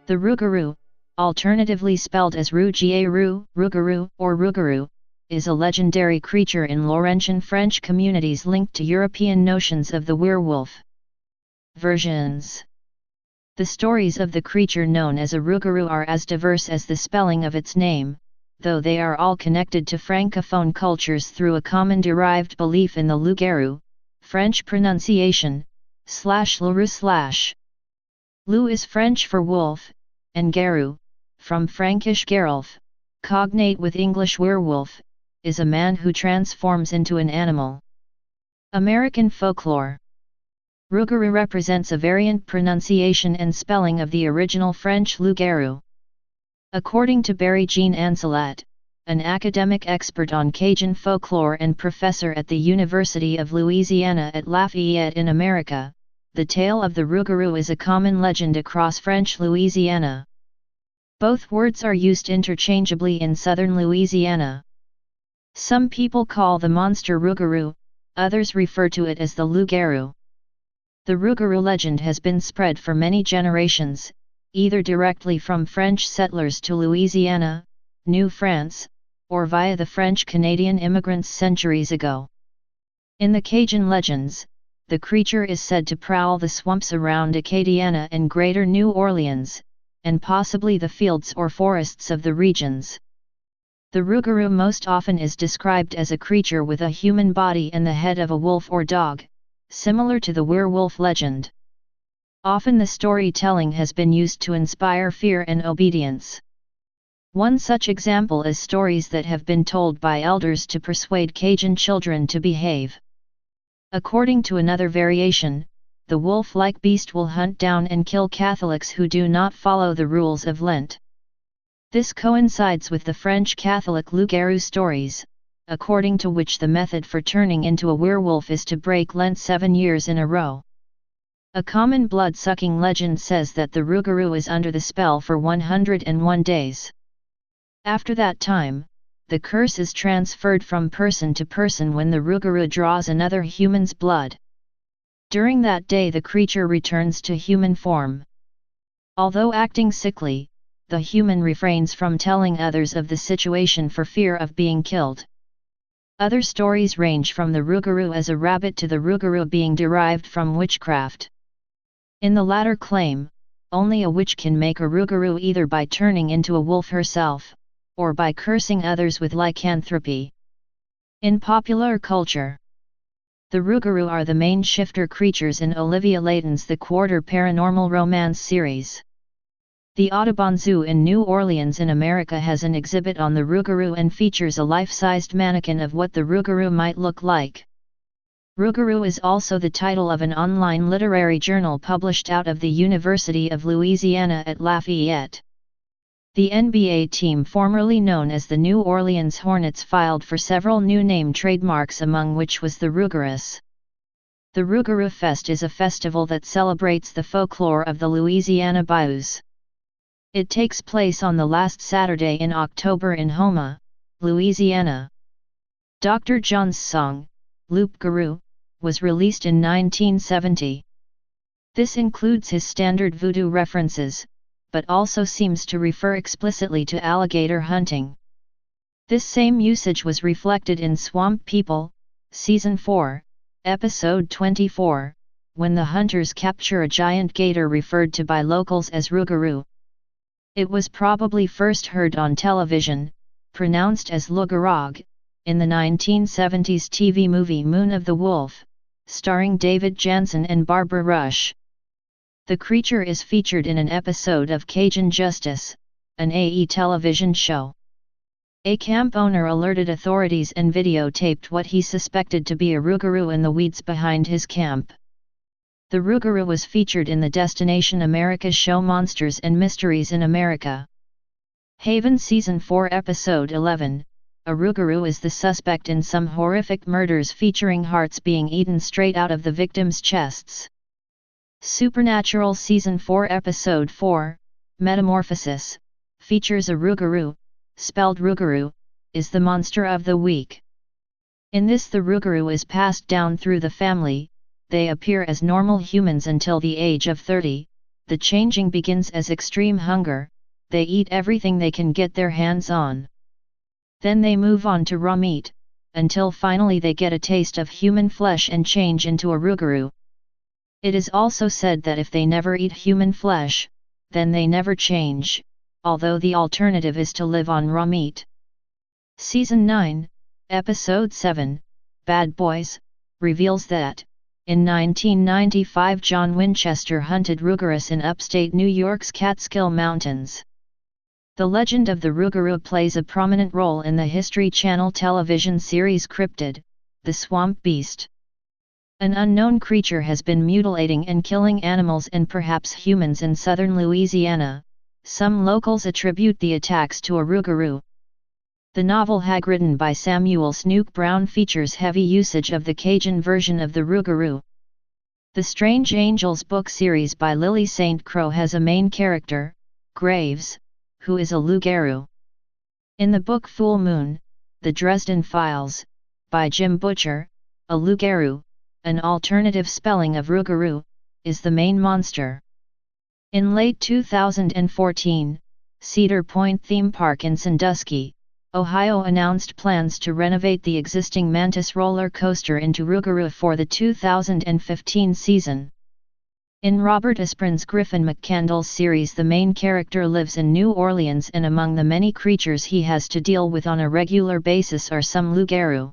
The rougarou, alternatively spelled as roux-ga-roux, rougarou, or rougarou, is a legendary creature in Laurentian French communities linked to European notions of the werewolf. Versions. The stories of the creature known as a rougarou are as diverse as the spelling of its name, though they are all connected to francophone cultures through a common derived belief in the loup-garou, French pronunciation, /le-roux/. Loup is French for wolf, and garou, from Frankish gerulf, cognate with English werewolf, is a man who transforms into an animal. American folklore. Rougarou represents a variant pronunciation and spelling of the original French loup-garou. According to Barry Jean Ancelat, an academic expert on Cajun folklore and professor at the University of Louisiana at Lafayette in America, the tale of the rougarou is a common legend across French Louisiana. Both words are used interchangeably in southern Louisiana. Some people call the monster rougarou, others refer to it as the loup-garou. The rougarou legend has been spread for many generations, either directly from French settlers to Louisiana, New France, or via the French-Canadian immigrants centuries ago. In the Cajun legends, the creature is said to prowl the swamps around Acadiana and Greater New Orleans, and possibly the fields or forests of the regions. The rougarou most often is described as a creature with a human body and the head of a wolf or dog, similar to the werewolf legend. Often the storytelling has been used to inspire fear and obedience. One such example is stories that have been told by elders to persuade Cajun children to behave. According to another variation, the wolf-like beast will hunt down and kill Catholics who do not follow the rules of Lent. This coincides with the French Catholic loup-garou stories, according to which the method for turning into a werewolf is to break Lent 7 years in a row. A common blood-sucking legend says that the rougarou is under the spell for 101 days. After that time, the curse is transferred from person to person when the rougarou draws another human's blood. During that day the creature returns to human form. Although acting sickly, the human refrains from telling others of the situation for fear of being killed. Other stories range from the rougarou as a rabbit to the rougarou being derived from witchcraft. In the latter claim, only a witch can make a rougarou either by turning into a wolf herself, or by cursing others with lycanthropy. In popular culture, the rougarou are the main shifter creatures in Olivia Layton's The Quarter paranormal romance series. The Audubon Zoo in New Orleans in America has an exhibit on the rougarou and features a life-sized mannequin of what the rougarou might look like. Rougarou is also the title of an online literary journal published out of the University of Louisiana at Lafayette. The NBA team formerly known as the New Orleans Hornets filed for several new name trademarks, among which was the Rougarous. The Rougarou Fest is a festival that celebrates the folklore of the Louisiana Bayous. It takes place on the last Saturday in October in Houma, Louisiana. Dr. John's song, Loup-garou, was released in 1970. This includes his standard voodoo references, but also seems to refer explicitly to alligator hunting. This same usage was reflected in Swamp People, Season 4, Episode 24, when the hunters capture a giant gator referred to by locals as rougarou. It was probably first heard on television, pronounced as loup-garou, in the 1970s TV movie Moon of the Wolf, starring David Janssen and Barbara Rush. The creature is featured in an episode of Cajun Justice, an AE television show. A camp owner alerted authorities and videotaped what he suspected to be a rougarou in the weeds behind his camp. The rougarou was featured in the Destination America show Monsters and Mysteries in America. Haven Season 4 Episode 11, a rougarou is the suspect in some horrific murders featuring hearts being eaten straight out of the victims' chests. Supernatural Season 4 Episode 4, Metamorphosis, features a rougarou, spelled rougarou, is the monster of the week. In this the rougarou is passed down through the family, they appear as normal humans until the age of 30, the changing begins as extreme hunger, they eat everything they can get their hands on. Then they move on to raw meat, until finally they get a taste of human flesh and change into a rougarou. It is also said that if they never eat human flesh, then they never change, although the alternative is to live on raw meat. Season 9, Episode 7, Bad Boys, reveals that, in 1995 John Winchester hunted rougarous in upstate New York's Catskill Mountains. The legend of the rougarou plays a prominent role in the History Channel television series Cryptid, the Swamp Beast. An unknown creature has been mutilating and killing animals and perhaps humans in southern Louisiana. Some locals attribute the attacks to a rougarou. The novel Hag, written by Samuel Snook Brown, features heavy usage of the Cajun version of the rougarou. The Strange Angels book series by Lily St. Croix has a main character, Graves, who is a rougarou. In the book Full Moon, The Dresden Files, by Jim Butcher, a rougarou, an alternative spelling of rougarou, is the main monster. In late 2014, Cedar Point Theme Park in Sandusky, Ohio announced plans to renovate the existing Mantis roller coaster into rougarou for the 2015 season. In Robert Esprin's Griffin McCandless series, the main character lives in New Orleans, and among the many creatures he has to deal with on a regular basis are some rougarou.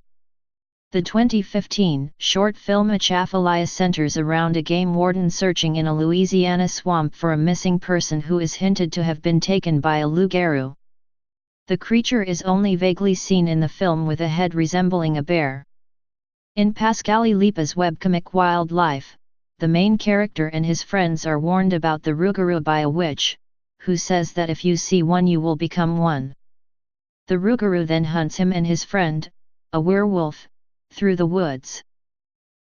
The 2015 short film Atchafalaya centers around a game warden searching in a Louisiana swamp for a missing person who is hinted to have been taken by a rougarou. The creature is only vaguely seen in the film, with a head resembling a bear. In Pascali Lipa's webcomic Wildlife, the main character and his friends are warned about the rougarou by a witch, who says that if you see one you will become one. The rougarou then hunts him and his friend, a werewolf, through the woods.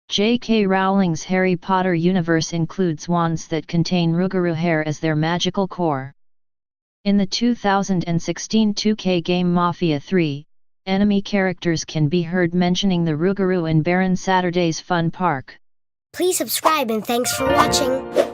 J.K. Rowling's Harry Potter universe includes wands that contain rougarou hair as their magical core. In the 2016 2K game Mafia 3, enemy characters can be heard mentioning the rougarou in Baron Saturday's Fun Park. Please subscribe and thanks for watching.